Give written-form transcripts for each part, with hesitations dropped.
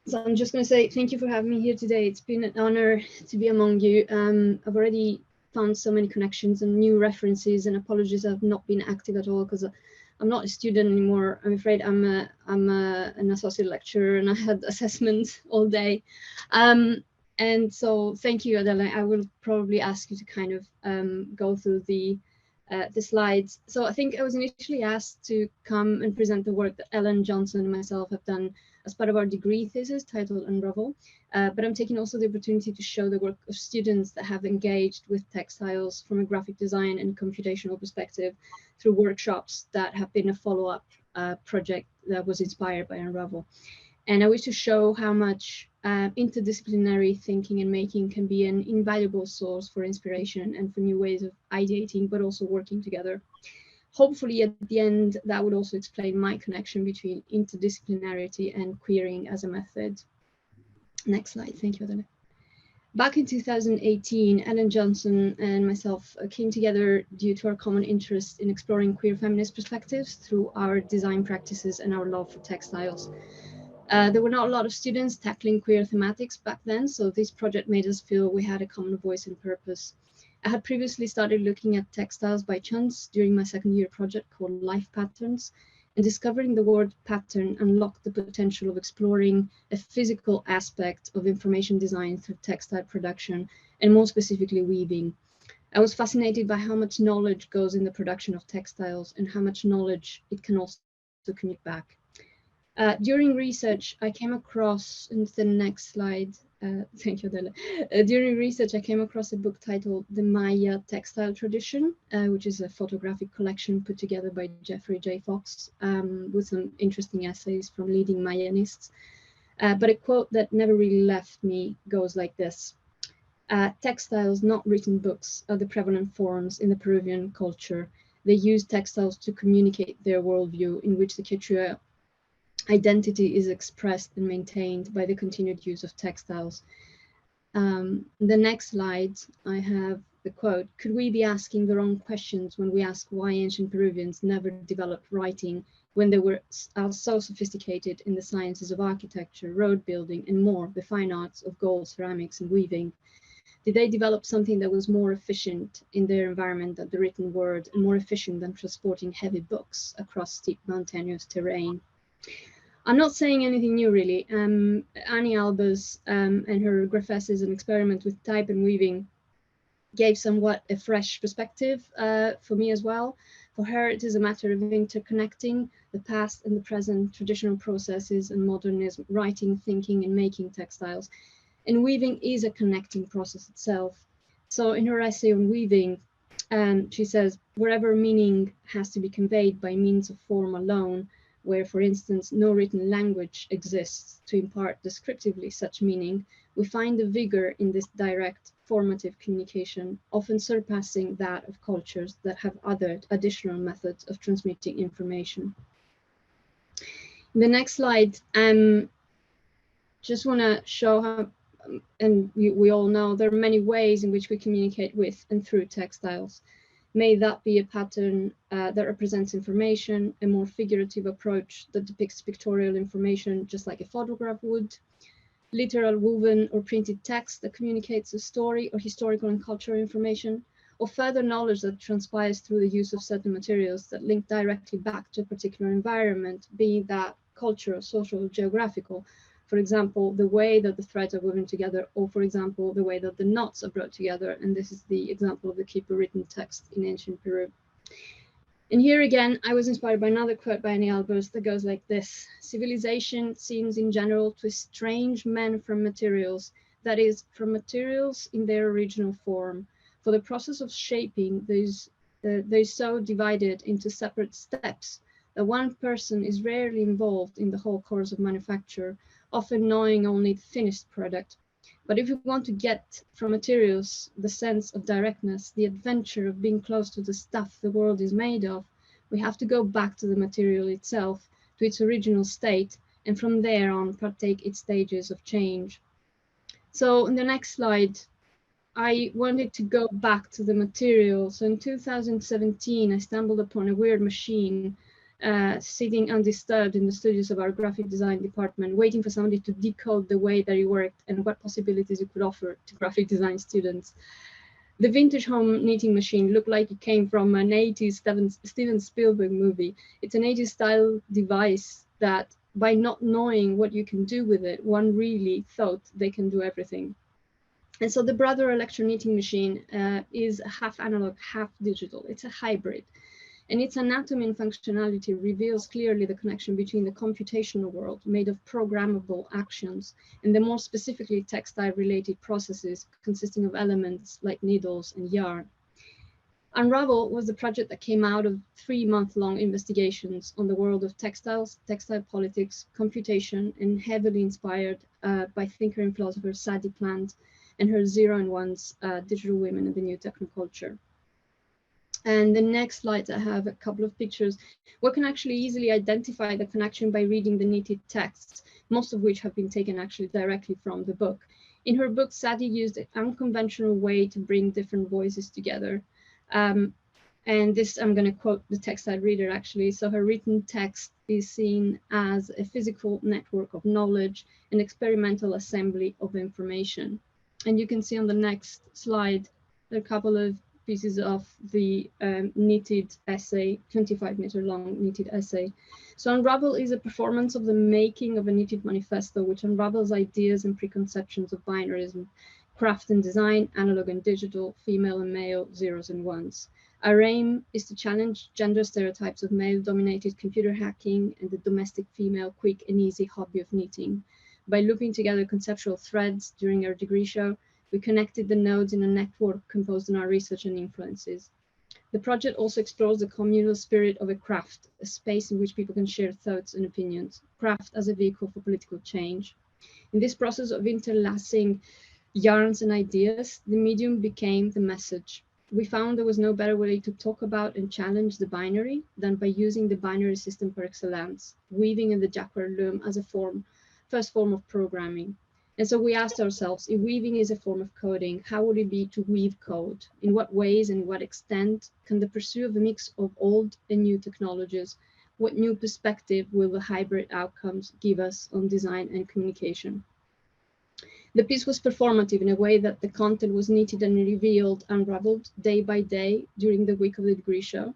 So I'm just going to say thank you for having me here today. It's been an honor to be among you. I've already found so many connections and new references, and apologies I've not been active at all because I'm not a student anymore. I'm afraid an associate lecturer and I had assessments all day. And so thank you, Adela. I will probably ask you to kind of go through the slides. So I think I was initially asked to come and present the work that Ellen Johnson and myself have done as part of our degree thesis titled Unravel, but I'm taking also the opportunity to show the work of students that have engaged with textiles from a graphic design and computational perspective through workshops that have been a follow-up project that was inspired by Unravel. And I wish to show how much interdisciplinary thinking and making can be an invaluable source for inspiration and for new ways of ideating, but also working together. Hopefully at the end, that would also explain my connection between interdisciplinarity and queering as a method. Next slide, thank you, Adela. Back in 2018, Ellen Johnson and myself came together due to our common interest in exploring queer feminist perspectives through our design practices and our love for textiles. There were not a lot of students tackling queer thematics back then, so this project made us feel we had a common voice and purpose. I had previously started looking at textiles by chance during my second year project called Life Patterns, and discovering the word pattern unlocked the potential of exploring a physical aspect of information design through textile production, and more specifically weaving. I was fascinated by how much knowledge goes in the production of textiles and how much knowledge it can also communicate back. During research, I came across, and the next slide, thank you, Adela. During research, I came across a book titled The Maya Textile Tradition, which is a photographic collection put together by Jeffrey J. Fox with some interesting essays from leading Mayanists. But a quote that never really left me goes like this. Textiles, not written books, are the prevalent forms in the Peruvian culture. They use textiles to communicate their worldview in which the Quechua identity is expressed and maintained by the continued use of textiles. The next slide, I have the quote, could we be asking the wrong questions when we ask why ancient Peruvians never developed writing when they were so sophisticated in the sciences of architecture, road building, and more, the fine arts of gold, ceramics, and weaving? Did they develop something that was more efficient in their environment than the written word and more efficient than transporting heavy books across steep mountainous terrain? I'm not saying anything new, really. Annie Albers and her Graphesis, an experiment with type and weaving, gave somewhat a fresh perspective for me as well. For her, it is a matter of interconnecting the past and the present, traditional processes and modernism, writing, thinking, and making textiles. And weaving is a connecting process itself. So in her essay on weaving, she says, wherever meaning has to be conveyed by means of form alone, where, for instance, no written language exists to impart descriptively such meaning, we find the vigor in this direct formative communication, often surpassing that of cultures that have other additional methods of transmitting information. In the next slide, just want to show how, and we all know there are many ways in which we communicate with and through textiles. May that be a pattern that represents information, a more figurative approach that depicts pictorial information just like a photograph would, literal woven or printed text that communicates a story or historical and cultural information, or further knowledge that transpires through the use of certain materials that link directly back to a particular environment, be that cultural, social, or geographical. For example, the way that the threads are woven together, or for example, the way that the knots are brought together. And this is the example of the Quipu written text in ancient Peru. And here again, I was inspired by another quote by Annie Albers that goes like this. Civilization seems in general to estrange men from materials, that is, from materials in their original form. For the process of shaping, they're so divided into separate steps that one person is rarely involved in the whole course of manufacture, often knowing only the finished product. But if we want to get from materials the sense of directness, the adventure of being close to the stuff the world is made of, we have to go back to the material itself, to its original state, and from there on partake its stages of change. So in the next slide, I wanted to go back to the material. So in 2017, I stumbled upon a weird machine sitting undisturbed in the studios of our graphic design department, waiting for somebody to decode the way that it worked and what possibilities it could offer to graphic design students. The vintage home knitting machine looked like it came from an 80s Steven Spielberg movie. It's an 80s style device that, by not knowing what you can do with it, one really thought they can do everything. And so the Brother electro knitting machine is half analog, half digital. It's a hybrid. And its anatomy and functionality reveals clearly the connection between the computational world made of programmable actions and the more specifically textile-related processes consisting of elements like needles and yarn. Unravel was the project that came out of 3-month-long investigations on the world of textiles, textile politics, computation, and heavily inspired by thinker and philosopher Sadie Plant and her Zero and Ones, Digital Women in the New Technoculture. And the next slides, I have a couple of pictures. One can actually easily identify the connection by reading the knitted texts, most of which have been taken actually directly from the book. In her book, Sadie used an unconventional way to bring different voices together. And this, I'm going to quote the textile reader actually. So her written text is seen as a physical network of knowledge, an experimental assembly of information. And you can see on the next slide, a couple of pieces of the knitted essay, 25-meter long knitted essay. So Unravel is a performance of the making of a knitted manifesto, which unravels ideas and preconceptions of binarism, craft and design, analog and digital, female and male, zeros and ones. Our aim is to challenge gender stereotypes of male-dominated computer hacking and the domestic female quick and easy hobby of knitting. By looping together conceptual threads during our degree show, we connected the nodes in a network composed on our research and influences. The project also explores the communal spirit of a craft, a space in which people can share thoughts and opinions, craft as a vehicle for political change. In this process of interlacing yarns and ideas, the medium became the message. We found there was no better way to talk about and challenge the binary than by using the binary system par excellence, weaving in the jacquard loom as a first form of programming. And so we asked ourselves, if weaving is a form of coding, how would it be to weave code? In what ways and what extent can the pursuit of a mix of old and new technologies? What new perspective will the hybrid outcomes give us on design and communication? The piece was performative in a way that the content was knitted and revealed, unraveled day by day during the week of the degree show,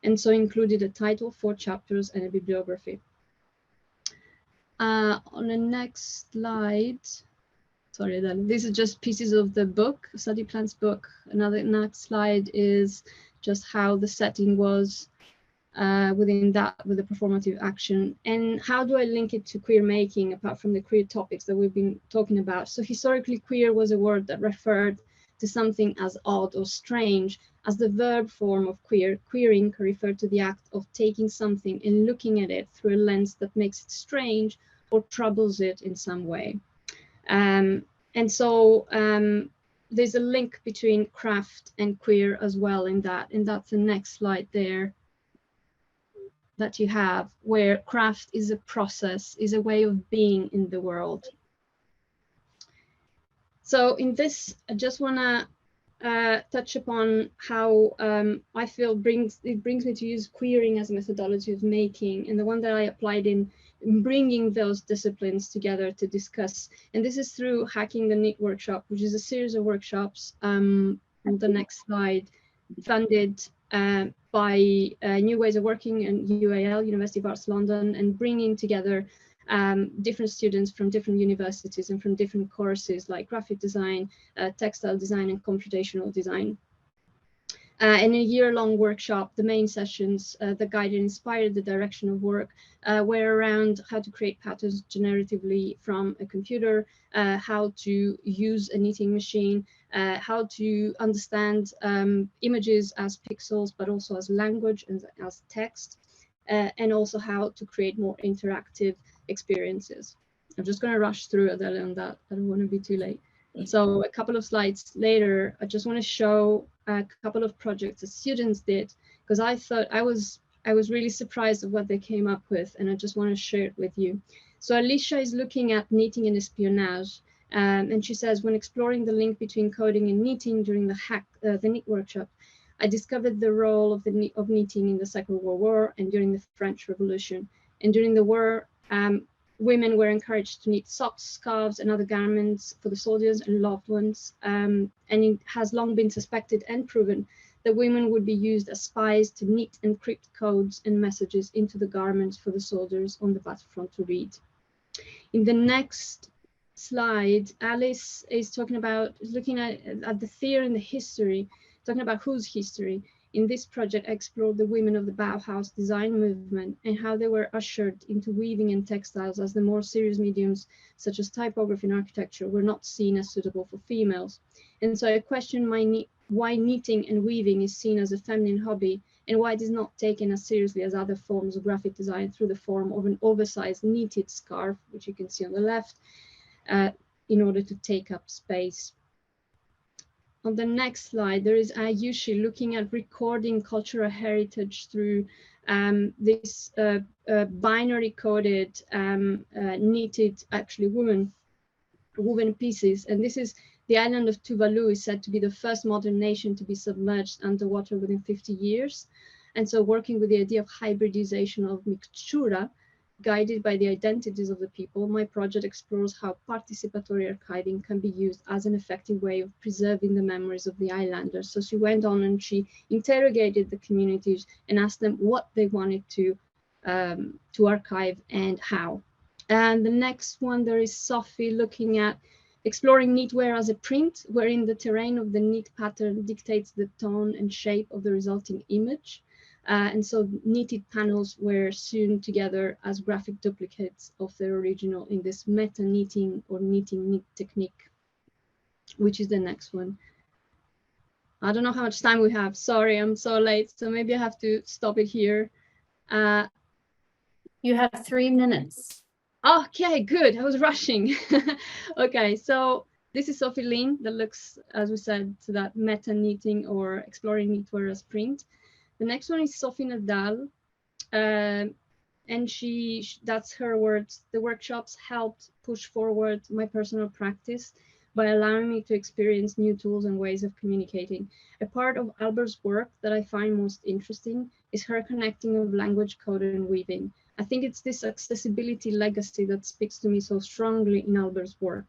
and so included a title, 4 chapters, and a bibliography. On the next slide, sorry, these are just pieces of the book, Sadie Plant's book. Another next slide is just how the setting was within that, with the performative action. And how do I link it to queer making, apart from the queer topics that we've been talking about? So historically, queer was a word that referred to something as odd or strange, as the verb form of queer. Queering referred to the act of taking something and looking at it through a lens that makes it strange or troubles it in some way. And so there's a link between craft and queer as well in that, and that's the next slide there that you have, where craft is a process, is a way of being in the world. So in this, I just want to touch upon how I feel it brings me to use queering as a methodology of making, and the one that I applied in bringing those disciplines together to discuss. And this is through Hacking the Knit workshop, which is a series of workshops on the next slide, funded by New Ways of Working and UAL, University of Arts London, and bringing together different students from different universities and from different courses like graphic design, textile design, and computational design. In a year-long workshop, the main sessions that guided and inspired the direction of work were around how to create patterns generatively from a computer, how to use a knitting machine, how to understand images as pixels, but also as language and as text, and also how to create more interactive experiences. I'm just going to rush through Adele on that. I don't want to be too late. So a couple of slides later, I just want to show a couple of projects that students did, because I thought I was really surprised at what they came up with, and I just want to share it with you. So Alicia is looking at knitting and espionage, and she says, when exploring the link between coding and knitting during the Knit workshop, I discovered the role of knitting in the Second World War and during the French Revolution. And during the war, women were encouraged to knit socks, scarves, and other garments for the soldiers and loved ones. And it has long been suspected and proven that women would be used as spies to knit and encrypt codes and messages into the garments for the soldiers on the battlefront to read. In the next slide, Alice is talking about, looking at the theory and the history, talking about whose history. In this project, I explored the women of the Bauhaus design movement and how they were ushered into weaving and textiles as the more serious mediums, such as typography and architecture, were not seen as suitable for females. And so I questioned why knitting and weaving is seen as a feminine hobby and why it is not taken as seriously as other forms of graphic design through the form of an oversized knitted scarf, which you can see on the left, in order to take up space. On the next slide, there is Ayushi looking at recording cultural heritage through this binary coded knitted, actually woven pieces. And this is the island of Tuvalu is said to be the first modern nation to be submerged underwater within 50 years. And so working with the idea of hybridization of mixtura, guided by the identities of the people, my project explores how participatory archiving can be used as an effective way of preserving the memories of the islanders. So she went on and she interrogated the communities and asked them what they wanted to archive and how. And the next one, there is Sophie looking at exploring knitwear as a print, wherein the terrain of the knit pattern dictates the tone and shape of the resulting image. And so knitted panels were sewn together as graphic duplicates of their original in this meta knitting or knitting knit technique, which is the next one. I don't know how much time we have. Sorry, I'm so late. So maybe I have to stop it here. You have 3 minutes. Okay, good. I was rushing. Okay, so this is Sophie Lin that looks, as we said, to that meta knitting or exploring knitwear as print. The next one is Sophie Nadal, and that's her words. The workshops helped push forward my personal practice by allowing me to experience new tools and ways of communicating. A part of Albert's work that I find most interesting is her connecting of language, code, and weaving. I think it's this accessibility legacy that speaks to me so strongly in Albert's work.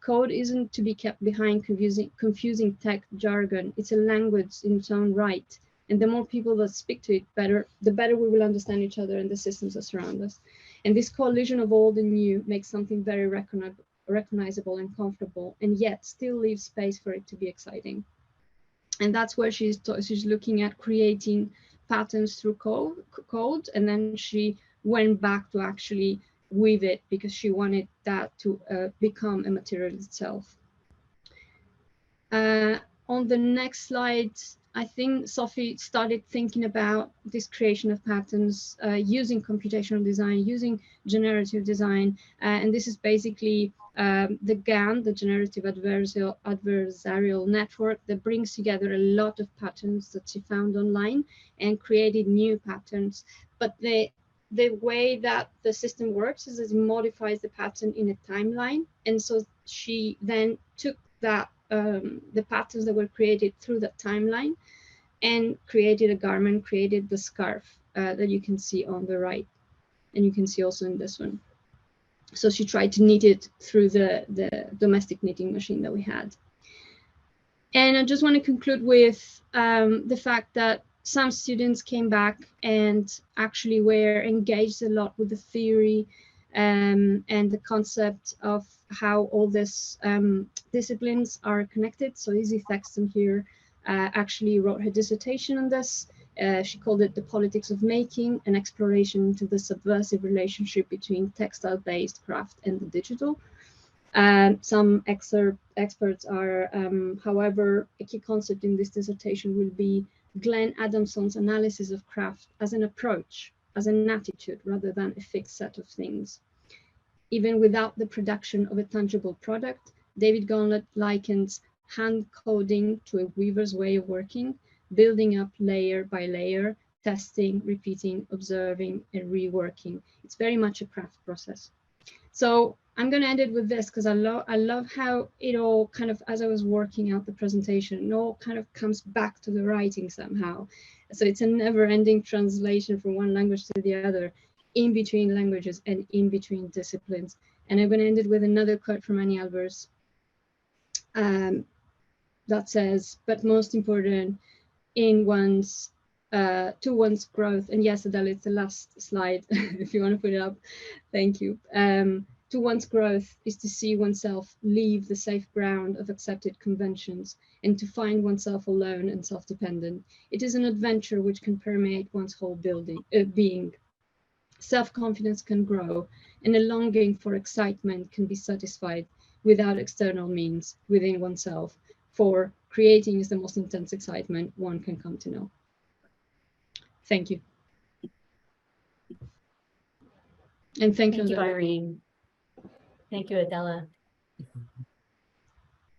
Code isn't to be kept behind confusing tech jargon. It's a language in its own right. And the more people that speak to it, the better we will understand each other and the systems that surround us. And this coalition of old and new makes something very recognizable and comfortable, and yet still leaves space for it to be exciting. And that's where she's looking at creating patterns through code, and then she went back to actually weave it because she wanted that to become a material itself. On the next slide, I think Sophie started thinking about this creation of patterns using computational design, using generative design. And this is basically the GAN, the Generative Adversarial Network, that brings together a lot of patterns that she found online and created new patterns. But the way that the system works is it modifies the pattern in a timeline. And so she then took that the patterns that were created through that timeline and created a garment, created the scarf that you can see on the right. And you can see also in this one. So she tried to knit it through the domestic knitting machine that we had. And I just want to conclude with the fact that some students came back and actually were engaged a lot with the theory and the concept of how all these disciplines are connected. So Izzy Thaxton here actually wrote her dissertation on this. She called it The Politics of Making, an exploration into the subversive relationship between textile-based craft and the digital. Some experts are, however, a key concept in this dissertation will be Glenn Adamson's analysis of craft as an approach, as an attitude, rather than a fixed set of things. Even without the production of a tangible product, David Gauntlett likens hand coding to a weaver's way of working, building up layer by layer, testing, repeating, observing, and reworking. It's very much a craft process. So I'm going to end it with this because I love how it all kind of, as I was working out the presentation, it all kind of comes back to the writing somehow. So it's a never-ending translation from one language to the other, in between languages and in between disciplines. And I'm going to end it with another quote from Annie Albers that says, "But most important in one's to one's growth." And yes, Adele, it's the last slide if you want to put it up. Thank you. To one's growth is to see oneself leave the safe ground of accepted conventions and to find oneself alone and self-dependent. It is an adventure which can permeate one's whole being. Self-confidence can grow and a longing for excitement can be satisfied without external means within oneself, for creating is the most intense excitement one can come to know. Thank you. And thank you, Irene. Thank you, Adela.